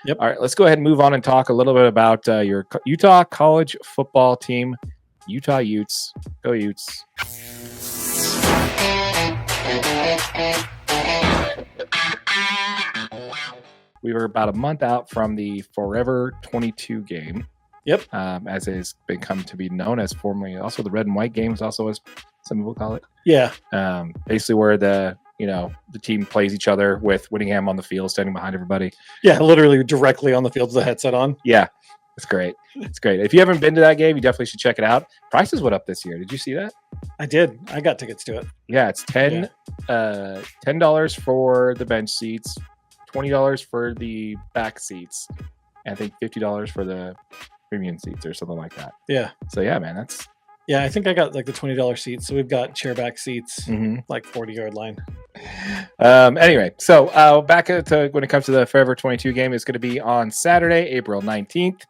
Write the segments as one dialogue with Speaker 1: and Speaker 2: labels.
Speaker 1: Yep.
Speaker 2: All right, let's go ahead and move on and talk a little bit about your Utah college football team, Utah Utes. Go Utes. We were about a month out from the Forever 22 game.
Speaker 1: Yep.
Speaker 2: As it has become to be known as formerly also the Red and White games, also as some people call it.
Speaker 1: Yeah.
Speaker 2: Basically where the team plays each other with Whittingham on the field, standing behind everybody.
Speaker 1: Yeah, literally directly on the field with the headset on.
Speaker 2: Yeah, it's great. It's great. If you haven't been to that game, you definitely should check it out. Prices went up this year. Did you see that?
Speaker 1: I did. I got tickets to it.
Speaker 2: Yeah, it's $10 for the bench seats, $20 for the back seats, and I think $50 for the premium seats or something like that.
Speaker 1: Yeah.
Speaker 2: So yeah, man, that's.
Speaker 1: Yeah, I think I got like the $20 seats. So we've got chairback seats, like 40-yard line.
Speaker 2: Anyway, so back to when it comes to the Forever 22 game, it's going to be on Saturday, April 19th.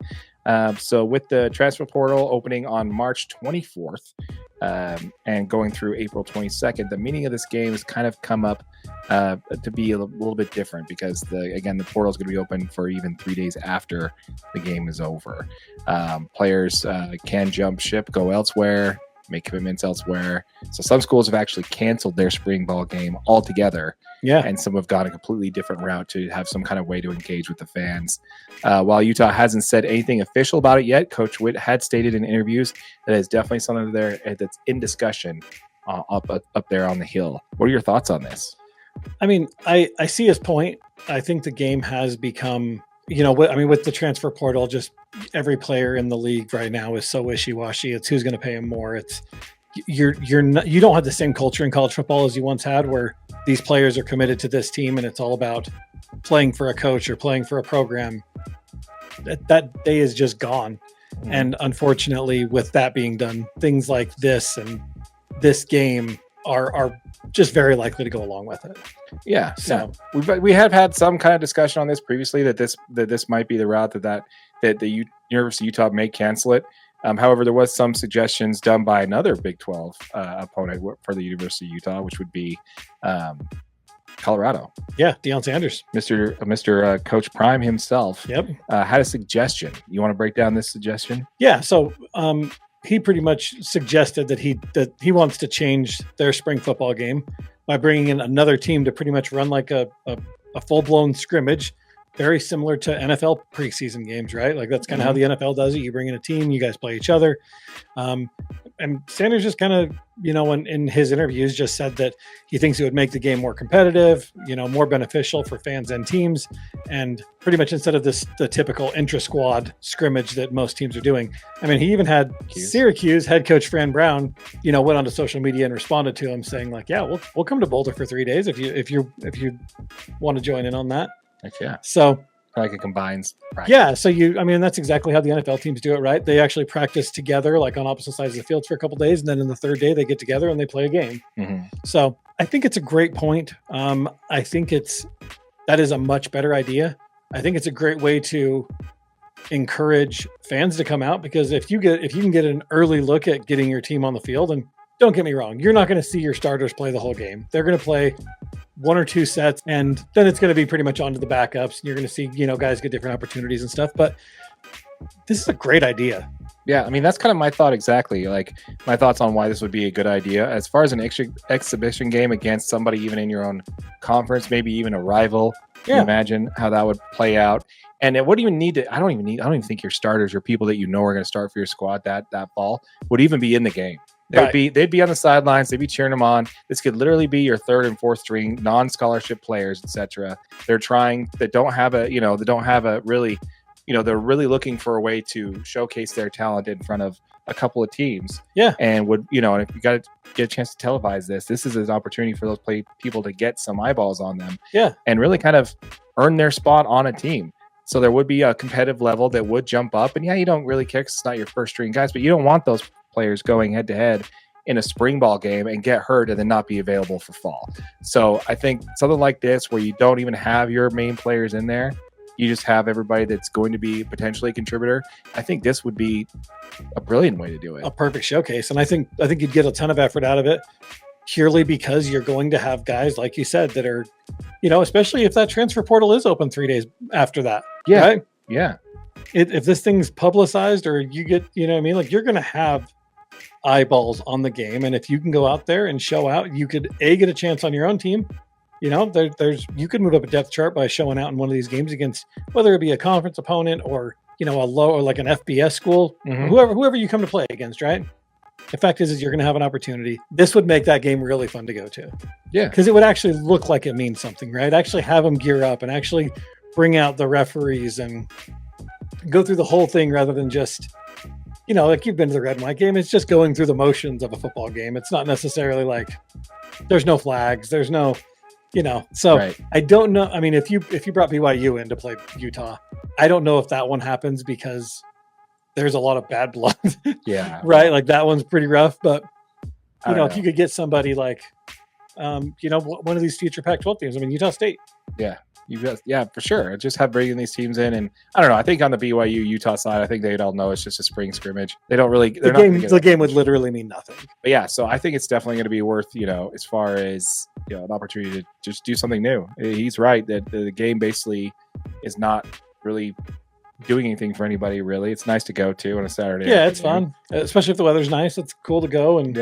Speaker 2: So with the transfer portal opening on March 24th and going through April 22nd, the meaning of this game has kind of come up to be a little bit different because the portal is going to be open for even 3 days after the game is over. Players can jump ship, go elsewhere, make commitments elsewhere. So some schools have actually canceled their spring ball game altogether.
Speaker 1: Yeah.
Speaker 2: And some have gone a completely different route to have some kind of way to engage with the fans. While Utah hasn't said anything official about it yet, Coach Witt had stated in interviews that it's definitely something there that's in discussion up there on the Hill. What are your thoughts on this?
Speaker 1: I mean, I see his point. I think the game has become, with the transfer portal, just every player in the league right now is so wishy-washy. It's who's going to pay him more. It's you don't have the same culture in college football as you once had, where these players are committed to this team and it's all about playing for a coach or playing for a program. That day is just gone. And unfortunately, with that being done, things like this and this game are just very likely to go along with it.
Speaker 2: Yeah. So we have had some kind of discussion on this previously that this might be the route that the University of Utah may cancel it. However, there was some suggestions done by another Big 12 opponent for the University of Utah, which would be Colorado.
Speaker 1: Yeah, Deion Sanders,
Speaker 2: Mr. Coach Prime himself.
Speaker 1: Yep,
Speaker 2: had a suggestion. You want to break down this suggestion?
Speaker 1: Yeah. So he pretty much suggested that he wants to change their spring football game by bringing in another team to pretty much run like a full-blown scrimmage. Very similar to NFL preseason games, right? Like that's kind of how the NFL does it. You bring in a team, you guys play each other. And Sanders just kind of, in his interviews just said that he thinks it would make the game more competitive, more beneficial for fans and teams. And pretty much instead of the typical intra-squad scrimmage that most teams are doing. I mean, he even had Syracuse head coach Fran Brown, went onto social media and responded to him saying like, yeah, we'll come to Boulder for 3 days if you want to join in on that.
Speaker 2: Yeah.
Speaker 1: So
Speaker 2: like it combines practice.
Speaker 1: Yeah. So that's exactly how the NFL teams do it, right? They actually practice together, like on opposite sides of the field for a couple of days. And then in the third day, they get together and they play a game. So I think it's a great point. I think that is a much better idea. I think it's a great way to encourage fans to come out, because if you can get an early look at getting your team on the field, and don't get me wrong, you're not going to see your starters play the whole game. They're going to play 1 or 2 sets, and then it's going to be pretty much on to the backups. And you're going to see, guys get different opportunities and stuff. But this is a great idea.
Speaker 2: Yeah, I mean, that's kind of my thought exactly. Like my thoughts on why this would be a good idea. As far as an exhibition game against somebody even in your own conference, maybe even a rival. Can you imagine how that would play out? And it wouldn't even need to. I don't even think your starters or people that are going to start for your squad that fall would even be in the game. They'd be on the sidelines. They'd be cheering them on. This could literally be your 3rd and 4th string non-scholarship players, etc. They're really looking for a way to showcase their talent in front of a couple of teams.
Speaker 1: Yeah.
Speaker 2: And and if you got to get a chance to televise this is an opportunity for those people to get some eyeballs on them.
Speaker 1: Yeah.
Speaker 2: And really kind of earn their spot on a team. So there would be a competitive level that would jump up. And you don't really care because it's not your first string guys, but you don't want those players going head to head in a spring ball game and get hurt and then not be available for fall. So I think something like this, where you don't even have your main players in there, you just have everybody that's going to be potentially a contributor. I think this would be a brilliant way to do it.
Speaker 1: A perfect showcase. And I think you'd get a ton of effort out of it, purely because you're going to have guys, like you said, that are, especially if that transfer portal is open 3 days after that.
Speaker 2: Yeah.
Speaker 1: Right?
Speaker 2: Yeah.
Speaker 1: If this thing's publicized or you get, you know what I mean? Like you're going to have eyeballs on the game. And if you can go out there and show out, you could get a chance on your own team. You know, you could move up a depth chart by showing out in one of these games against whether it be a conference opponent or, you know, a low or like an FBS school, or whoever you come to play against, right? The fact is you're going to have an opportunity. This would make that game really fun to go to.
Speaker 2: Yeah.
Speaker 1: Because it would actually look like it means something, right? Actually have them gear up and actually bring out the referees and go through the whole thing rather than just, you know, like you've been to the red and white game. It's just going through the motions of a football game. It's not necessarily like there's no flags. There's no, you know, so
Speaker 2: Right.
Speaker 1: I don't know. I mean, if you brought BYU in to play Utah, I don't know if that one happens because there's a lot of bad blood.
Speaker 2: Yeah.
Speaker 1: Right. Like that one's pretty rough, but
Speaker 2: I
Speaker 1: you know,
Speaker 2: don't
Speaker 1: if you could get somebody like, you know, one of these future Pac-12 teams, I mean, Utah State.
Speaker 2: Yeah. Yeah, for sure. Just have bringing these teams in, and I don't know. I think on the BYU Utah side, I think they'd all know it's just a spring scrimmage. They don't really.
Speaker 1: The game would literally mean nothing.
Speaker 2: But yeah, so I think it's definitely going to be worth, you know, as far as, you know, an opportunity to just do something new. He's right that the game basically is not really doing anything for anybody. Really, it's nice to go to on a Saturday.
Speaker 1: Yeah, it's fun, especially if the weather's nice. It's cool to go and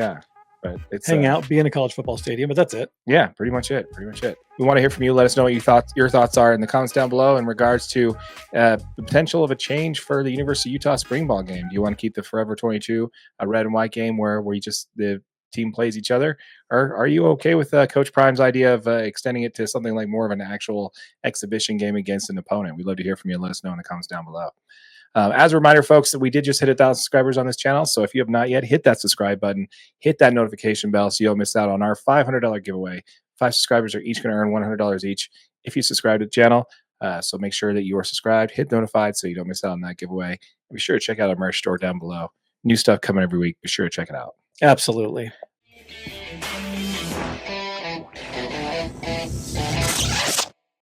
Speaker 2: but it's
Speaker 1: hang out, be in a college football stadium. But that's it.
Speaker 2: Yeah, pretty much it. We want to hear from you. Let us know what your thoughts are in the comments down below in regards to the potential of a change for the University of Utah spring ball game. Do you want to keep the Forever 22 a red and white game where you just the team plays each other, or are you okay with Coach Prime's idea of extending it to something like more of an actual exhibition game against an opponent? We'd love to hear from you. Let us know in the comments down below. As a reminder, folks, that we did just hit 1,000 subscribers on this channel. So if you have not yet, hit that subscribe button, hit that notification bell so you don't miss out on our $500 giveaway. 5 subscribers are each going to earn $100 each if you subscribe to the channel. So make sure that you are subscribed, hit notified so you don't miss out on that giveaway. And be sure to check out our merch store down below. New stuff coming every week. Be sure to check it out.
Speaker 1: Absolutely.